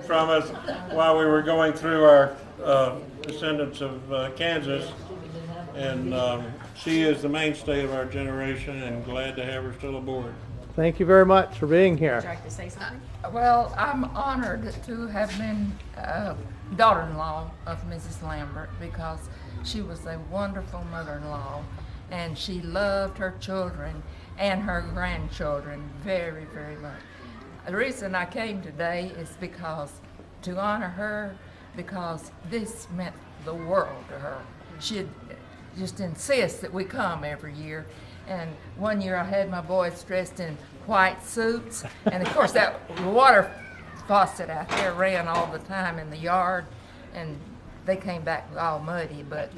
from us while we were going through our descendants of Kansas, and she is the mainstay of our generation, and glad to have her still aboard. Thank you very much for being here. Would you like to say something? Well, I'm honored to have been daughter-in-law of Mrs. Lambert because she was a wonderful mother-in-law, and she loved her children and her grandchildren very, very much. The reason I came today is because to honor her, because this meant the world to her. She'd just insist that we come every year. And one year I had my boys dressed in white suits, and of course that water faucet out there ran all the time in the yard, and they came back all muddy. But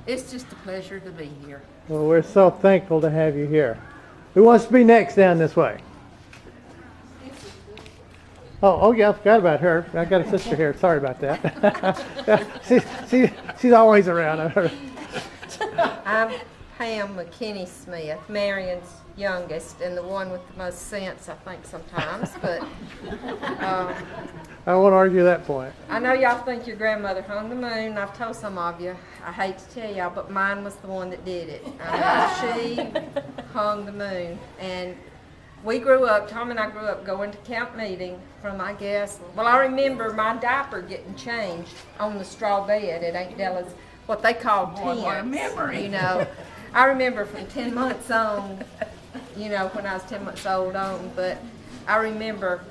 it's just a pleasure to be here. Well, we're so thankful to have you here. Who wants to be next down this way? Oh yeah, I forgot about her. I got a sister here. Sorry about that. she's always around. I'm Pam McKinney Smith, Marion's youngest, and the one with the most sense, I think, sometimes. But I won't argue that point. I know y'all think your grandmother hung the moon. I've told some of you, I hate to tell y'all, but mine was the one that did it. She hung the moon. And we grew up, Tom and I grew up going to camp meeting from, I guess, well, I remember my diaper getting changed on the straw bed at Aunt Della's, what they called tents. What a memory. You know, I remember from 10 months on, you know, when I was 10 months old on, but I remember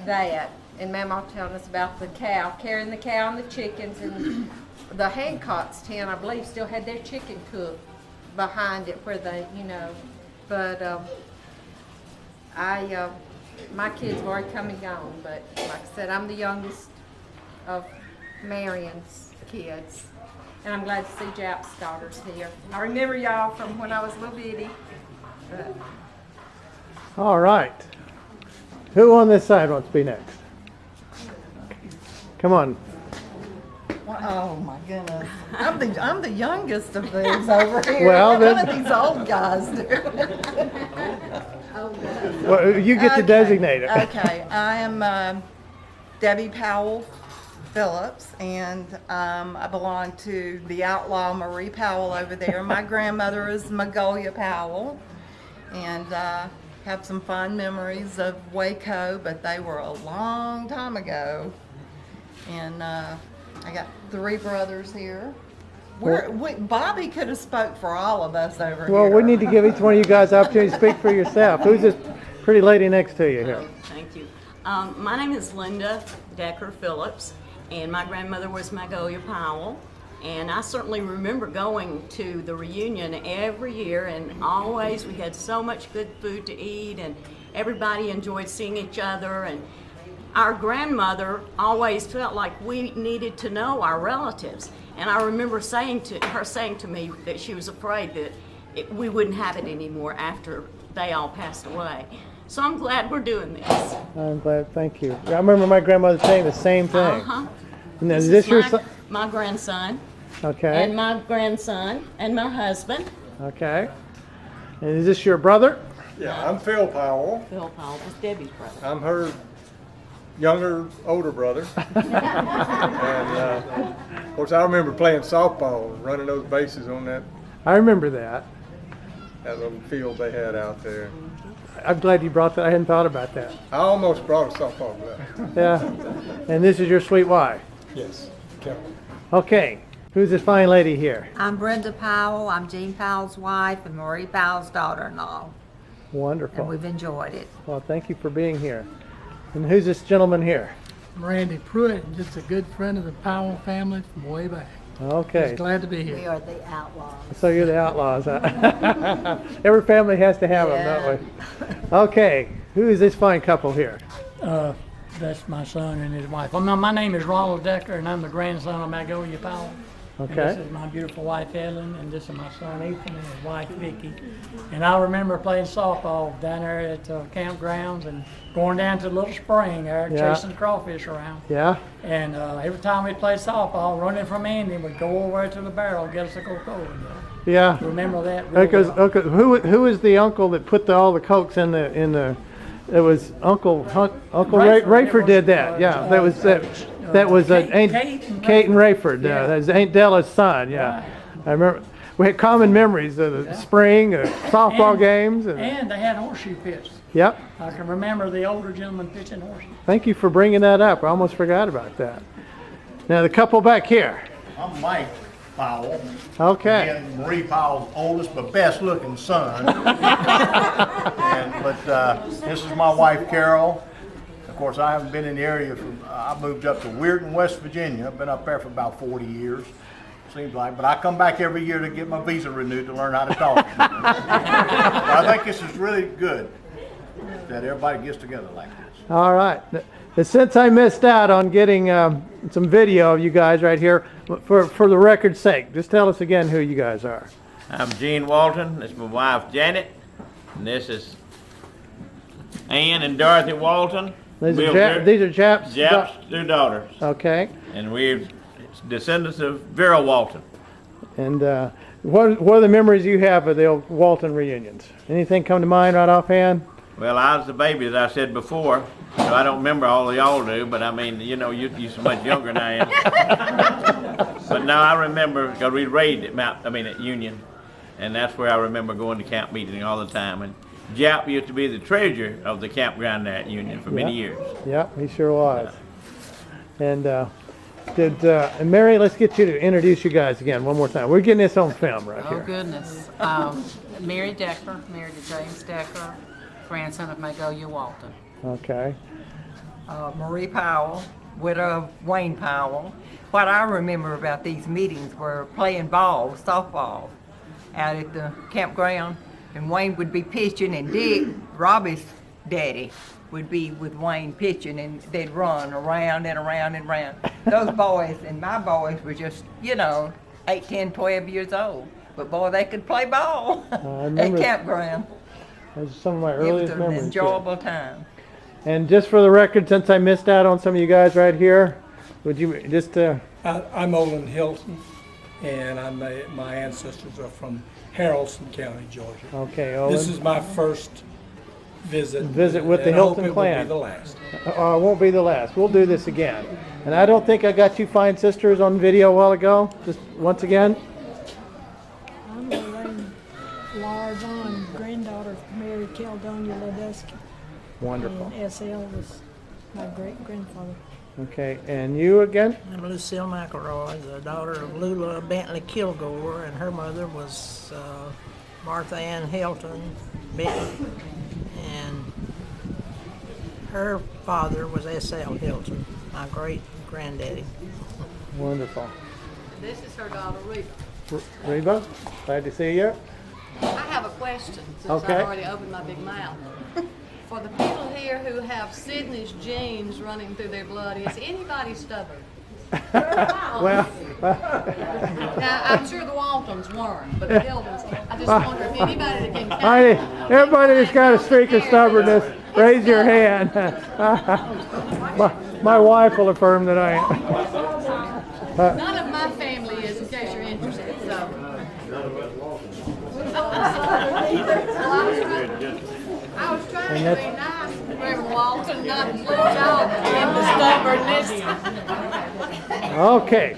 that. And Mama telling us about the cow, carrying the cow and the chickens, and the Hancock's tent, I believe, still had their chicken coop behind it where they, you know, but my kids have already come and gone, but like I said, I'm the youngest of Marion's kids, and I'm glad to see Jap's daughters here. I remember y'all from when I was a little bitty. But. All right. Who on this side wants to be next? Come on. Oh my goodness! I'm the youngest of these over here. Well, None of these old guys do. Well, you get to designate it. Okay, I am Debbie Powell Phillips, and I belong to the outlaw Marie Powell over there. My grandmother is Magolia Powell, and have some fond memories of Waco, but they were a long time ago. And I got 3 brothers here. Bobby could have spoke for all of us over here. Well, we need to give each one of you guys the opportunity to speak for yourself. Who's this pretty lady next to you here? Thank you. My name is Linda Decker Phillips, and my grandmother was Magolia Powell. And I certainly remember going to the reunion every year, and always we had so much good food to eat, and everybody enjoyed seeing each other. And our grandmother always felt like we needed to know our relatives. And I remember saying to me that she was afraid that we wouldn't have it anymore after they all passed away. So I'm glad we're doing this. I'm glad. Thank you. I remember my grandmother saying the same thing. Uh-huh. And is this your son? My grandson. Okay. And my grandson and my husband. Okay. And is this your brother? Yeah, I'm Phil Powell. Phil Powell was Debbie's brother. I'm her older brother. And of course, I remember playing softball, running those bases on that I remember that. little field they had out there. I'm glad you brought that. I hadn't thought about that. I almost brought a softball glove. Yeah. And this is your sweet wife. Yes. Kelly. Okay. Who's this fine lady here? I'm Brenda Powell. I'm Jean Powell's wife and Marie Powell's daughter-in-law. Wonderful. And we've enjoyed it. Well, thank you for being here. And who's this gentleman here? I'm Randy Pruitt, just a good friend of the Powell family from way back. Okay. Just glad to be here. We are the outlaws. So you're the outlaws, huh? Every family has to have them, don't we? Okay. Who is this fine couple here? That's my son and his wife. Well, my name is Ronald Decker, and I'm the grandson of Magolia Powell. And Okay. this is my beautiful wife, Ellen, and this is my son, Ethan, and his wife, Vicki. And I remember playing softball down there at campgrounds and going down to the little spring there, Yeah. chasing crawfish around. Yeah? And every time we played softball, running from Andy, we'd go over to the barrel, get us a Coca-Cola. Yeah. Remember that? Real Because well. okay, who is the uncle that put all the cokes in the It was Uncle Rayford, Rayford did that. it was, Yeah, that was Kate and Rayford. Yeah. That was Aunt Della's son. Yeah, Right. I remember. We had common memories of the spring, softball games. And they had horseshoe pits. Yep. I can remember the older gentleman pitching horseshoe. Thank you for bringing that up. I almost forgot about that. Now the couple back here. I'm Mike Powell. Okay. And Marie Powell's oldest but best looking son. This is my wife Carol. Of course, I haven't been in the area I moved up to Weirton, West Virginia. I've been up there for about 40 years. Seems like, but I come back every year to get my visa renewed to learn how to talk. I think this is really good that everybody gets together like this. All right. Since I missed out on getting some video of you guys right here, for the record's sake, just tell us again who you guys are. I'm Gene Walton. This is my wife Janet, and this is Ann and Dorothy Walton. These are Jap's. Jap's two daughters. Okay. And we're descendants of Vera Walton. And what are the memories you have of the old Walton reunions? Anything come to mind right offhand? Well, I was the baby, as I said before, so I don't remember all of y'all do, but I mean, you know, you're so much younger than I am. But now I remember, because we raised at Union, and that's where I remember going to camp meeting all the time. And Jap used to be the treasurer of the campground there at Union for many years. Yeah, he sure was. And and Mary, let's get you to introduce you guys again one more time. We're getting this on film right here. Oh, goodness. Mary Decker, married to James Decker, grandson of Magolia Walton. Okay. Marie Powell, widow of Wayne Powell. What I remember about these meetings were playing ball, softball, out at the campground, and Wayne would be pitching, and Dick, Robbie's daddy, would be with Wayne pitching, and they'd run around and around and around. Those boys and my boys were just, 8, 10, 12 years old. But boy, they could play ball at campground. Those are some of my It was earliest an memories. enjoyable time. And just for the record, since I missed out on some of you guys right here, would you just... I'm Olin Hilton, and my ancestors are from Haralson County, Georgia. Okay, Olin. This is my first visit with the Hilton clan. I hope it will be the last. It won't be the last. We'll do this again. And I don't think I got you fine sisters on video a while ago. Just once again. I'm Lorraine Larvon, granddaughter of Mary Caledonia Ledesky. Wonderful. And S.L. was my great-grandfather. Okay, and you again? I'm Lucille McElroy, the daughter of Lula Bentley Kilgore, and her mother was Martha Ann Hilton Bentley, and her father was S.L. Hilton, my great-granddaddy. Wonderful. This is her daughter, Reba. Reba, glad to see you. I have a question, since Okay. I already opened my big mouth. For the people here who have Sydney's genes running through their blood, is anybody stubborn? Well, Now, I'm sure the Waltons weren't, but the Hiltons, I just wonder if anybody that can all right, everybody that's got a streak of stubbornness, raise your hand. my wife will affirm that I am. None of my family is, in case you're interested, so. I was trying to be nice, Reverend Walton, not to lose y'all in the stubbornness. Okay,